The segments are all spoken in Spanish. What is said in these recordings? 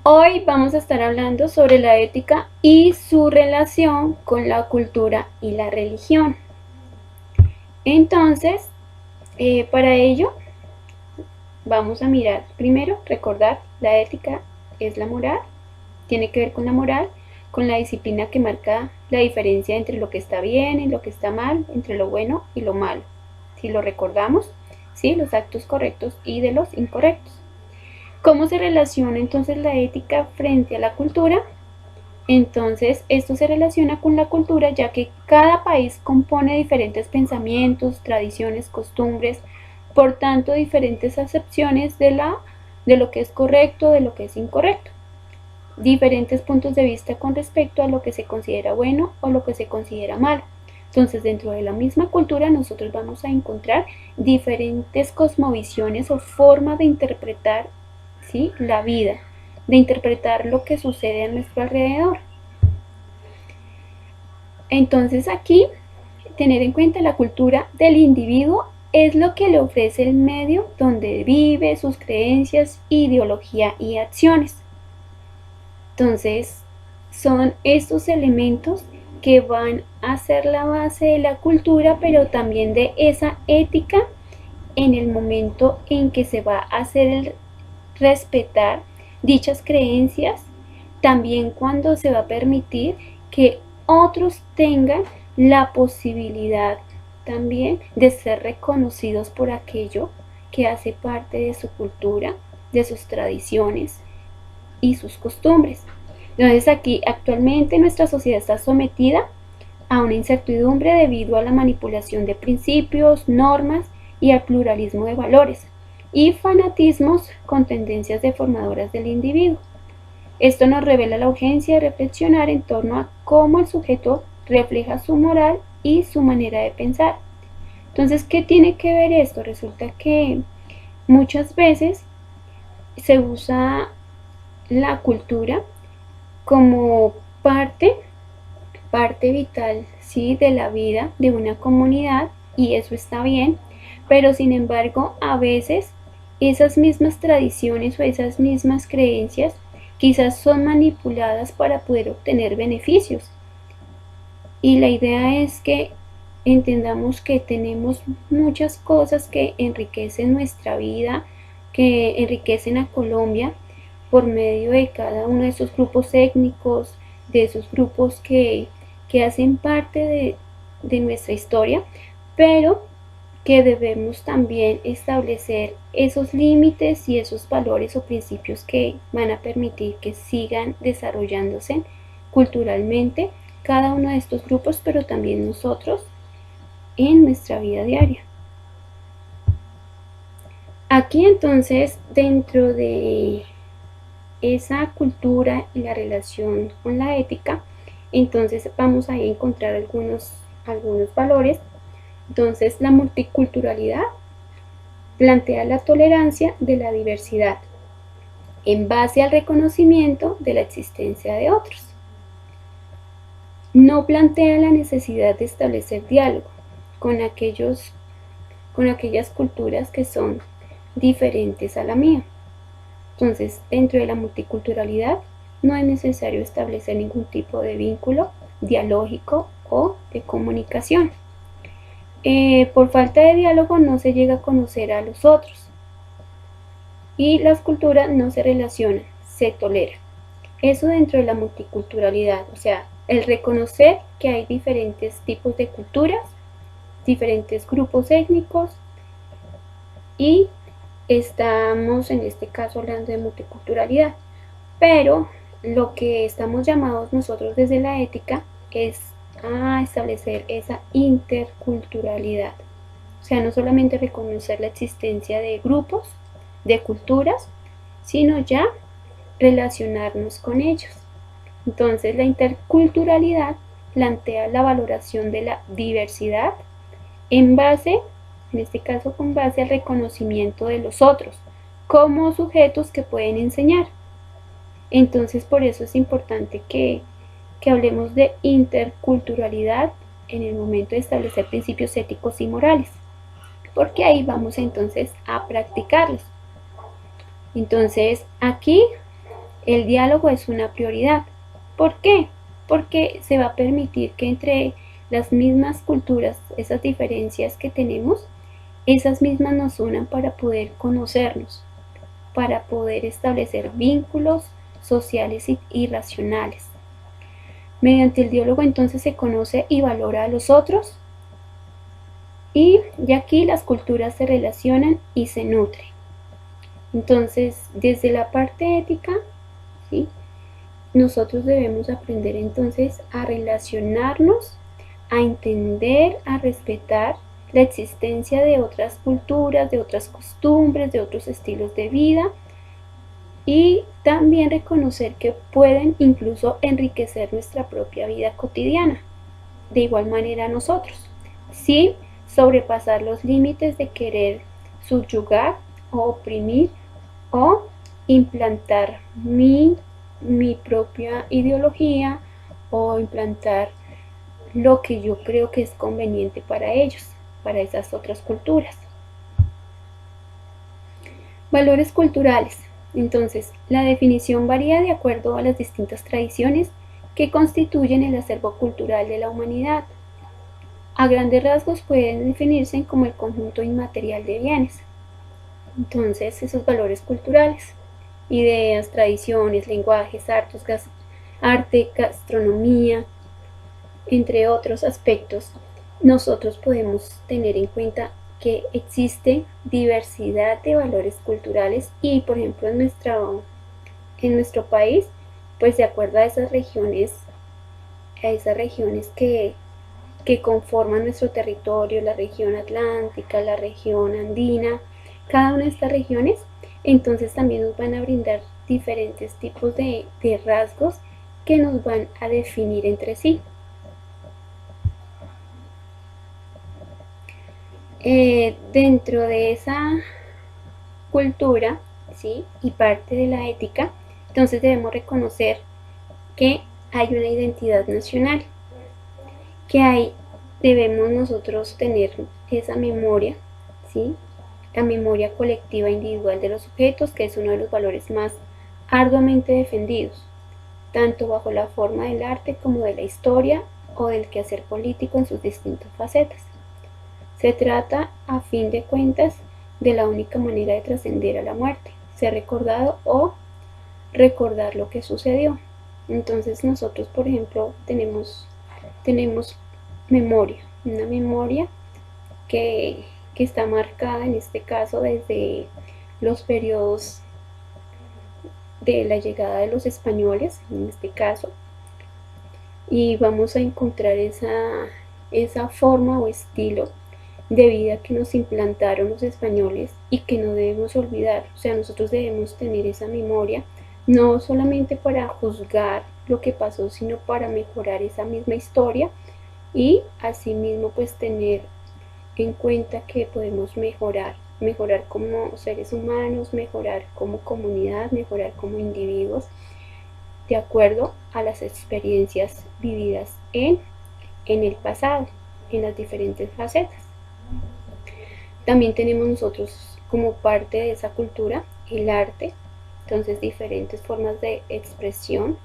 Hoy vamos a estar hablando sobre la ética y su relación con la cultura y la religión. Entonces, para ello vamos a mirar primero, recordar, la ética es la moral, tiene que ver con la moral, con la disciplina que marca la diferencia entre lo que está bien y lo que está mal, entre lo bueno y lo malo. Si lo recordamos, ¿sí? Los actos correctos y de los incorrectos. ¿Cómo se relaciona entonces la ética frente a la cultura? Entonces, esto se relaciona con la cultura, ya que cada país compone diferentes pensamientos, tradiciones, costumbres, por tanto, diferentes acepciones de lo que es correcto, de lo que es incorrecto, diferentes puntos de vista con respecto a lo que se considera bueno o lo que se considera malo. Entonces, dentro de la misma cultura, nosotros vamos a encontrar diferentes cosmovisiones o formas de interpretar, ¿sí?, la vida, de interpretar lo que sucede a nuestro alrededor. Entonces aquí, tener en cuenta la cultura del individuo es lo que le ofrece el medio donde vive, sus creencias, ideología y acciones. Entonces, son estos elementos que van a ser la base de la cultura, pero también de esa ética en el momento en que se va a hacer el respetar dichas creencias, también cuando se va a permitir que otros tengan la posibilidad también de ser reconocidos por aquello que hace parte de su cultura, de sus tradiciones y sus costumbres. Entonces aquí actualmente nuestra sociedad está sometida a una incertidumbre debido a la manipulación de principios, normas y al pluralismo de valores y fanatismos con tendencias deformadoras del individuo. Esto nos revela la urgencia de reflexionar en torno a cómo el sujeto refleja su moral y su manera de pensar. Entonces, ¿qué tiene que ver esto? Resulta que muchas veces se usa la cultura como parte vital, ¿sí?, de la vida de una comunidad, y eso está bien, pero sin embargo a veces esas mismas tradiciones o esas mismas creencias quizás son manipuladas para poder obtener beneficios, y la idea es que entendamos que tenemos muchas cosas que enriquecen nuestra vida, que enriquecen a Colombia por medio de cada uno de esos grupos étnicos, de esos grupos que hacen parte de nuestra historia, pero que debemos también establecer esos límites y esos valores o principios que van a permitir que sigan desarrollándose culturalmente cada uno de estos grupos, pero también nosotros en nuestra vida diaria. Aquí entonces, dentro de esa cultura y la relación con la ética, entonces vamos a encontrar algunos valores. Entonces, la multiculturalidad plantea la tolerancia de la diversidad en base al reconocimiento de la existencia de otros. No plantea la necesidad de establecer diálogo con aquellas culturas que son diferentes a la mía. Entonces, dentro de la multiculturalidad no es necesario establecer ningún tipo de vínculo dialógico o de comunicación. Por falta de diálogo no se llega a conocer a los otros y las culturas no se relacionan, se toleran. Eso dentro de la multiculturalidad, o sea, el reconocer que hay diferentes tipos de culturas, diferentes grupos étnicos, y estamos en este caso hablando de multiculturalidad, pero lo que estamos llamados nosotros desde la ética es a establecer esa interculturalidad, o sea, no solamente reconocer la existencia de grupos, de culturas, sino ya relacionarnos con ellos. Entonces, la interculturalidad plantea la valoración de la diversidad en base, en este caso con base al reconocimiento de los otros como sujetos que pueden enseñar. Entonces, por eso es importante que hablemos de interculturalidad en el momento de establecer principios éticos y morales, porque ahí vamos entonces a practicarlos. Entonces, aquí el diálogo es una prioridad. ¿Por qué? Porque se va a permitir que entre las mismas culturas, esas diferencias que tenemos, esas mismas nos unan para poder conocernos, para poder establecer vínculos sociales y racionales. Mediante el diálogo entonces se conoce y valora a los otros, y de aquí las culturas se relacionan y se nutren. Entonces, desde la parte ética, ¿sí?, nosotros debemos aprender entonces a relacionarnos, a entender, a respetar la existencia de otras culturas, de otras costumbres, de otros estilos de vida, y también reconocer que pueden incluso enriquecer nuestra propia vida cotidiana. De igual manera nosotros, sin sobrepasar los límites de querer subyugar o oprimir o implantar mi propia ideología o implantar lo que yo creo que es conveniente para ellos, para esas otras culturas. Valores culturales. Entonces, la definición varía de acuerdo a las distintas tradiciones que constituyen el acervo cultural de la humanidad. A grandes rasgos pueden definirse como el conjunto inmaterial de bienes. Entonces, esos valores culturales, ideas, tradiciones, lenguajes, arte, gastronomía, entre otros aspectos, nosotros podemos tener en cuenta que existe diversidad de valores culturales y, por ejemplo, en nuestro país, pues de acuerdo a esas regiones que conforman nuestro territorio, la región atlántica, la región andina, cada una de estas regiones, entonces también nos van a brindar diferentes tipos de rasgos que nos van a definir entre sí. Dentro de esa cultura, ¿sí?, y parte de la ética, entonces debemos reconocer que hay una identidad nacional, que debemos nosotros tener esa memoria, ¿sí?, la memoria colectiva individual de los sujetos, que es uno de los valores más arduamente defendidos, tanto bajo la forma del arte como de la historia o del quehacer político en sus distintas facetas. Se trata, a fin de cuentas, de la única manera de trascender a la muerte, ser recordado o recordar lo que sucedió. Entonces nosotros, por ejemplo, tenemos memoria, una memoria que está marcada en este caso desde los periodos de la llegada de los españoles, en este caso, y vamos a encontrar esa forma o estilo de vida que nos implantaron los españoles y que no debemos olvidar. O sea, nosotros debemos tener esa memoria, no solamente para juzgar lo que pasó, sino para mejorar esa misma historia y asimismo pues tener en cuenta que podemos mejorar como seres humanos, mejorar como comunidad, mejorar como individuos, de acuerdo a las experiencias vividas en el pasado, en las diferentes facetas. También tenemos nosotros como parte de esa cultura el arte, entonces diferentes formas de expresión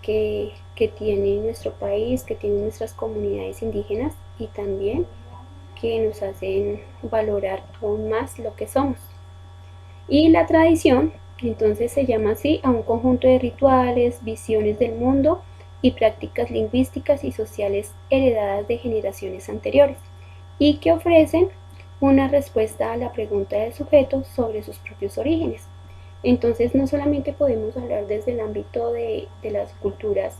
que tiene nuestro país, que tienen nuestras comunidades indígenas y también que nos hacen valorar aún más lo que somos. Y la tradición, entonces se llama así a un conjunto de rituales, visiones del mundo y prácticas lingüísticas y sociales heredadas de generaciones anteriores y que ofrecen una respuesta a la pregunta del sujeto sobre sus propios orígenes. Entonces no solamente podemos hablar desde el ámbito de las culturas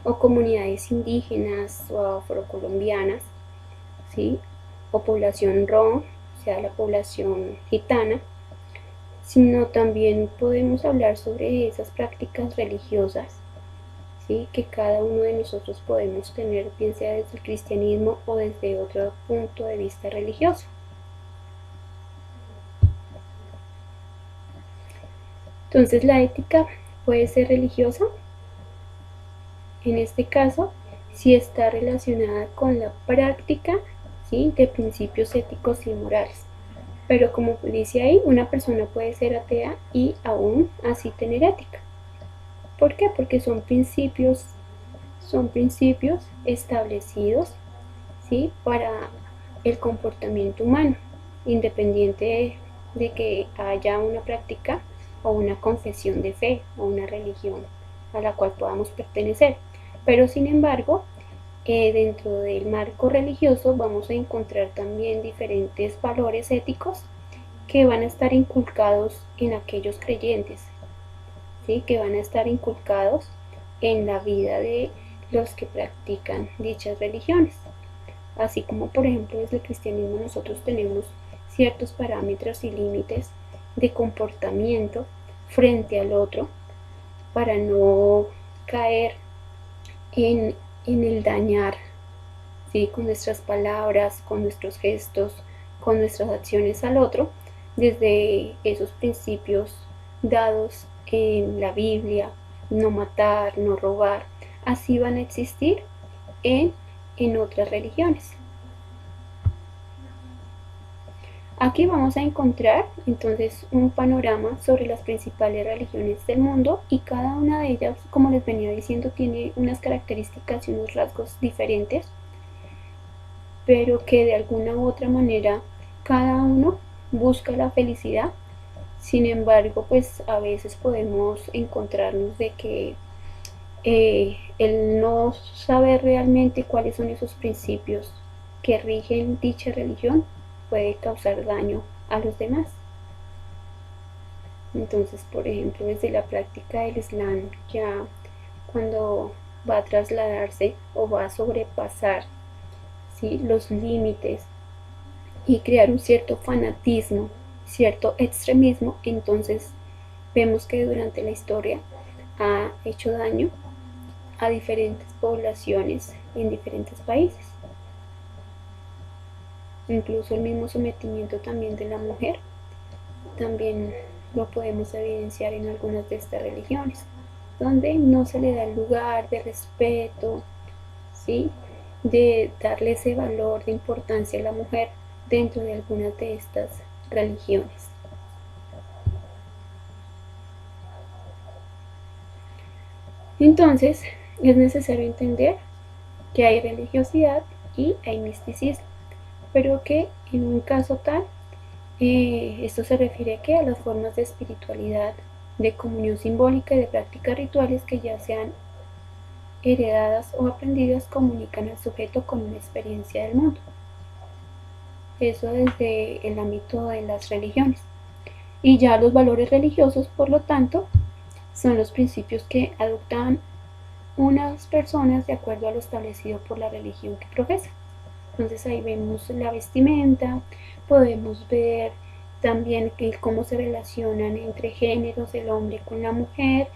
o comunidades indígenas o afrocolombianas, ¿sí?, o población rom, o sea, la población gitana, sino también podemos hablar sobre esas prácticas religiosas, ¿sí?, que cada uno de nosotros podemos tener, bien sea desde el cristianismo o desde otro punto de vista religioso. Entonces la ética puede ser religiosa, en este caso, si está relacionada con la práctica, ¿sí?, de principios éticos y morales. Pero como dice ahí, una persona puede ser atea y aún así tener ética. ¿Por qué? Porque son principios establecidos, ¿sí?, para el comportamiento humano, independiente de que haya una práctica o una confesión de fe o una religión a la cual podamos pertenecer. Pero sin embargo, dentro del marco religioso vamos a encontrar también diferentes valores éticos que van a estar inculcados en aquellos creyentes, ¿sí?, que van a estar inculcados en la vida de los que practican dichas religiones. Así como, por ejemplo, desde el cristianismo nosotros tenemos ciertos parámetros y límites de comportamiento frente al otro para no caer en el dañar, ¿sí?, con nuestras palabras, con nuestros gestos, con nuestras acciones al otro, desde esos principios dados en la Biblia: no matar, no robar. Así van a existir en otras religiones. Aquí vamos a encontrar entonces un panorama sobre las principales religiones del mundo, y cada una de ellas, como les venía diciendo, tiene unas características y unos rasgos diferentes, pero que de alguna u otra manera cada uno busca la felicidad. Sin embargo, pues a veces podemos encontrarnos de que el no saber realmente cuáles son esos principios que rigen dicha religión puede causar daño a los demás. Entonces, por ejemplo, desde la práctica del Islam, ya cuando va a trasladarse o va a sobrepasar, ¿sí?, los límites y crear un cierto fanatismo, cierto extremismo, entonces vemos que durante la historia ha hecho daño a diferentes poblaciones en diferentes países. Incluso el mismo sometimiento también de la mujer también lo podemos evidenciar en algunas de estas religiones, donde no se le da el lugar de respeto, ¿sí?, de darle ese valor de importancia a la mujer dentro de algunas de estas religiones. Entonces, es necesario entender que hay religiosidad y hay misticismo, pero que en un caso tal, esto se refiere a las formas de espiritualidad, de comunión simbólica y de prácticas rituales que ya sean heredadas o aprendidas comunican al sujeto con una experiencia del mundo. Eso desde el ámbito de las religiones. Y ya los valores religiosos, por lo tanto, son los principios que adoptan unas personas de acuerdo a lo establecido por la religión que profesan. Entonces ahí vemos la vestimenta, podemos ver también cómo se relacionan entre géneros el hombre con la mujer,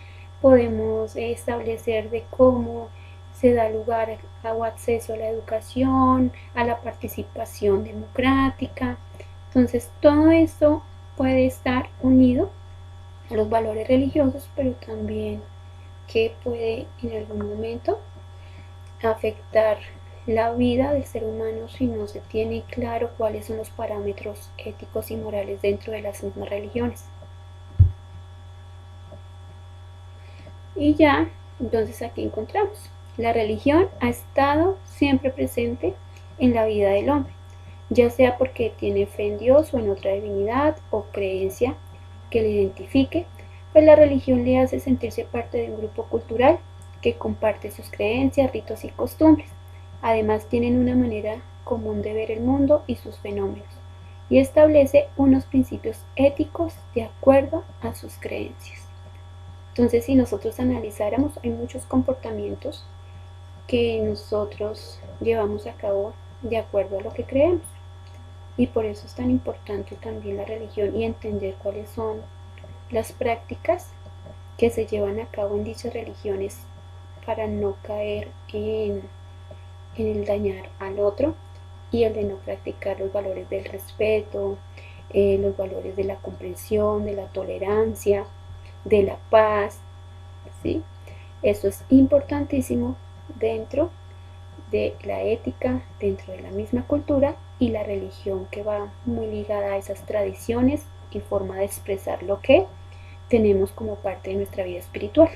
podemos establecer de cómo se da lugar o acceso a la educación, a la participación democrática. Entonces todo esto puede estar unido a los valores religiosos, pero también que puede en algún momento afectar la vida del ser humano si no se tiene claro cuáles son los parámetros éticos y morales dentro de las mismas religiones. Y ya, entonces aquí encontramos, la religión ha estado siempre presente en la vida del hombre, ya sea porque tiene fe en Dios o en otra divinidad o creencia que le identifique, pues la religión le hace sentirse parte de un grupo cultural que comparte sus creencias, ritos y costumbres. Además tienen una manera común de ver el mundo y sus fenómenos, y establece unos principios éticos de acuerdo a sus creencias. Entonces, si nosotros analizáramos, hay muchos comportamientos que nosotros llevamos a cabo de acuerdo a lo que creemos. Y por eso es tan importante también la religión y entender cuáles son las prácticas que se llevan a cabo en dichas religiones para no caer en el dañar al otro y el de no practicar los valores del respeto, los valores de la comprensión, de la tolerancia, de la paz, ¿sí? Eso es importantísimo dentro de la ética, dentro de la misma cultura y la religión, que va muy ligada a esas tradiciones y forma de expresar lo que tenemos como parte de nuestra vida espiritual.